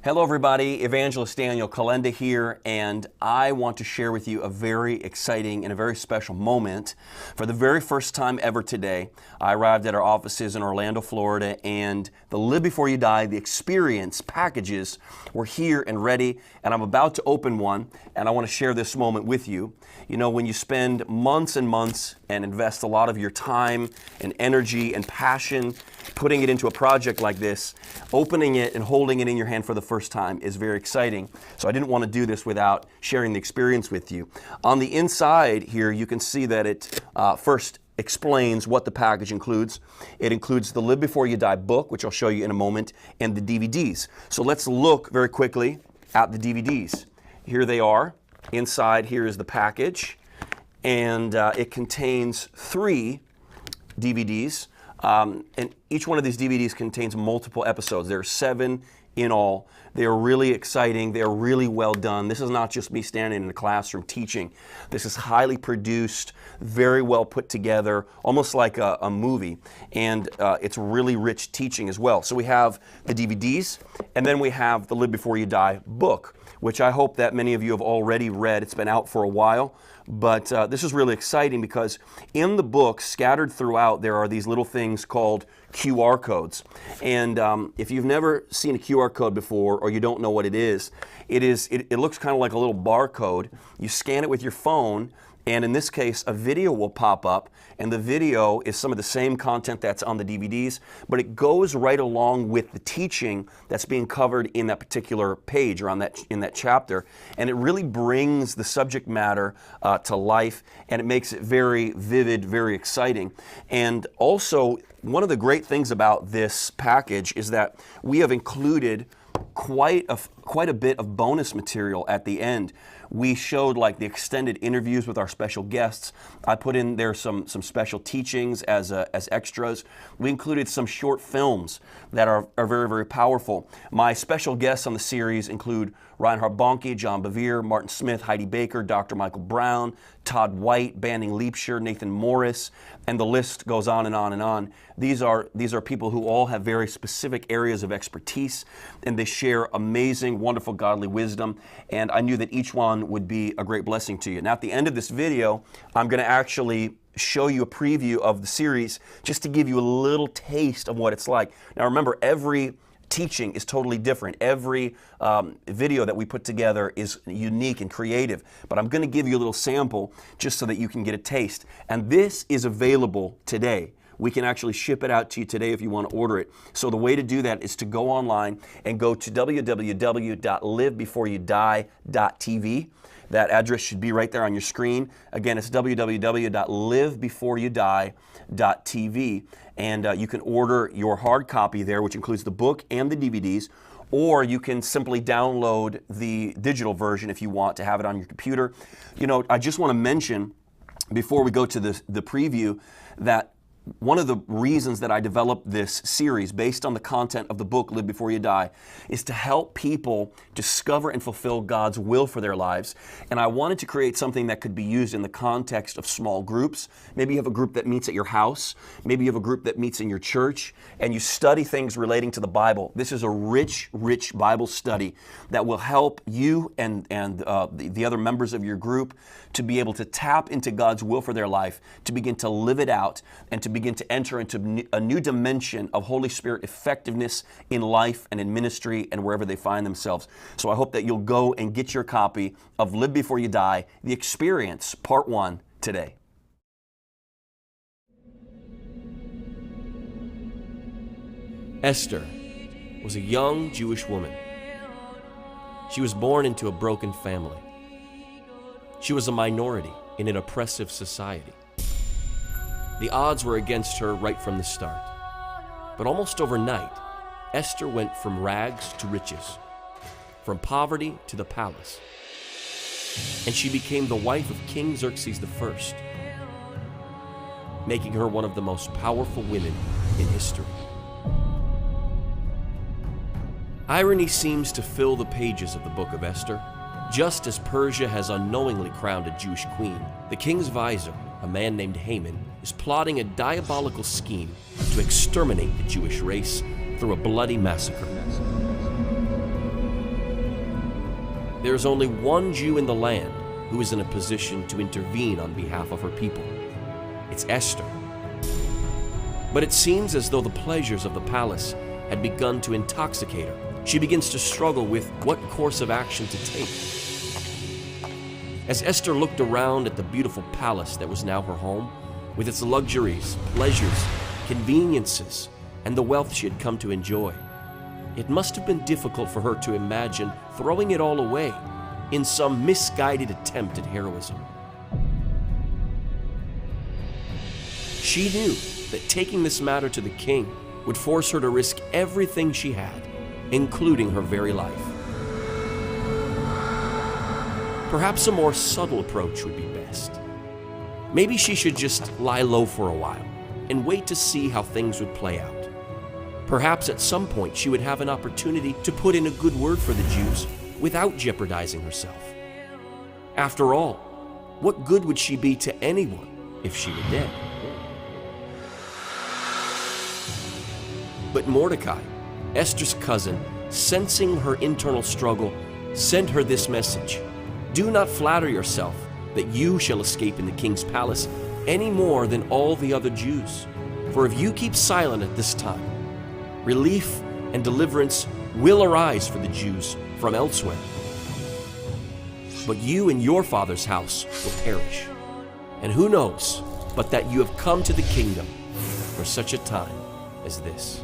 Hello everybody, Evangelist Kolenda here, and I want to share with you a very exciting and a very special moment. For the very first time ever today, I arrived at our offices in Orlando, Florida, and the Live Before You Die, the Experience packages were here and ready, and I'm about to open one, and I want to share this moment with you. You know, when you spend months and months and invest a lot of your time and energy and passion putting it into a project like this, opening it and holding it in your hand for the first time is very exciting. So I didn't want to do this without sharing the experience with you. On the inside here, you can see that it first explains what the package includes. It includes the Live Before You Die book, which I'll show you in a moment, and the DVDs. So let's look very quickly at the DVDs. Here they are. Inside here is the package, and it contains 3 DVDs. And each one of these DVDs contains multiple episodes. There are 7 in all. They are really exciting. They are really well done. This is not just me standing in a classroom teaching. This is highly produced, very well put together, almost like a movie. And it's really rich teaching as well. So we have the DVDs, and then we have the Live Before You Die book, which I hope that many of you have already read. It's been out for a while. But this is really exciting because in the book, scattered throughout, there are these little things called QR codes. And if you've never seen a QR code before, or you don't know what it is, it looks kind of like a little barcode. You scan it with your phone, and in this case, a video will pop up, and the video is some of the same content that's on the DVDs, but it goes right along with the teaching that's being covered in that particular page or in that chapter, and it really brings the subject matter to life, and it makes it very vivid, very exciting. And also, one of the great things about this package is that we have included quite a bit of bonus material at the end. We showed like the extended interviews with our special guests. I put in there some special teachings as extras. We included some short films that are very, very powerful. My special guests on the series include Reinhard Bonnke, John Bevere, Martin Smith, Heidi Baker, Dr. Michael Brown, Todd White, Banning Liebscher, Nathan Morris, and the list goes on and on and on. These are people who all have very specific areas of expertise, and they share amazing, wonderful, godly wisdom, and I knew that each one would be a great blessing to you. Now, at the end of this video, I'm going to actually show you a preview of the series just to give you a little taste of what it's like. Now, remember, every teaching is totally different. Every video that we put together is unique and creative, but I'm going to give you a little sample just so that you can get a taste. And this is available today. We can actually ship it out to you today if you want to order it. So the way to do that is to go online and go to www.livebeforeyouDie.tv. That address should be right there on your screen. Again, it's www.livebeforeyouDie.tv. And you can order your hard copy there, which includes the book and the DVDs, or you can simply download the digital version if you want to have it on your computer. You know, I just want to mention, before we go to the preview, that one of the reasons that I developed this series based on the content of the book, Live Before You Die, is to help people discover and fulfill God's will for their lives. And I wanted to create something that could be used in the context of small groups. Maybe you have a group that meets at your house. Maybe you have a group that meets in your church, and you study things relating to the Bible. This is a rich, rich Bible study that will help you and the other members of your group to be able to tap into God's will for their life, to begin to live it out, and to begin to enter into a new dimension of Holy Spirit effectiveness in life and in ministry and wherever they find themselves. So I hope that you'll go and get your copy of Live Before You Die, The Experience, Part 1, today. Esther was a young Jewish woman. She was born into a broken family. She was a minority in an oppressive society. The odds were against her right from the start. But almost overnight, Esther went from rags to riches, from poverty to the palace. And she became the wife of King Xerxes I, making her one of the most powerful women in history. Irony seems to fill the pages of the book of Esther. Just as Persia has unknowingly crowned a Jewish queen, the king's vizier, a man named Haman, is plotting a diabolical scheme to exterminate the Jewish race through a bloody massacre. there is only one Jew in the land who is in a position to intervene on behalf of her people. It's Esther. But it seems as though the pleasures of the palace had begun to intoxicate her. She begins to struggle with what course of action to take. As Esther looked around at the beautiful palace that was now her home, with its luxuries, pleasures, conveniences, and the wealth she had come to enjoy, it must have been difficult for her to imagine throwing it all away in some misguided attempt at heroism. She knew that taking this matter to the king would force her to risk everything she had, including her very life. Perhaps a more subtle approach would be best. Maybe she should just lie low for a while and wait to see how things would play out. Perhaps at some point she would have an opportunity to put in a good word for the Jews without jeopardizing herself. After all, what good would she be to anyone if she were dead? But Mordecai, Esther's cousin, sensing her internal struggle, sent her this message: "Do not flatter yourself that you shall escape in the king's palace any more than all the other Jews. For if you keep silent at this time, relief and deliverance will arise for the Jews from elsewhere. But you and your father's house will perish. And who knows but that you have come to the kingdom for such a time as this."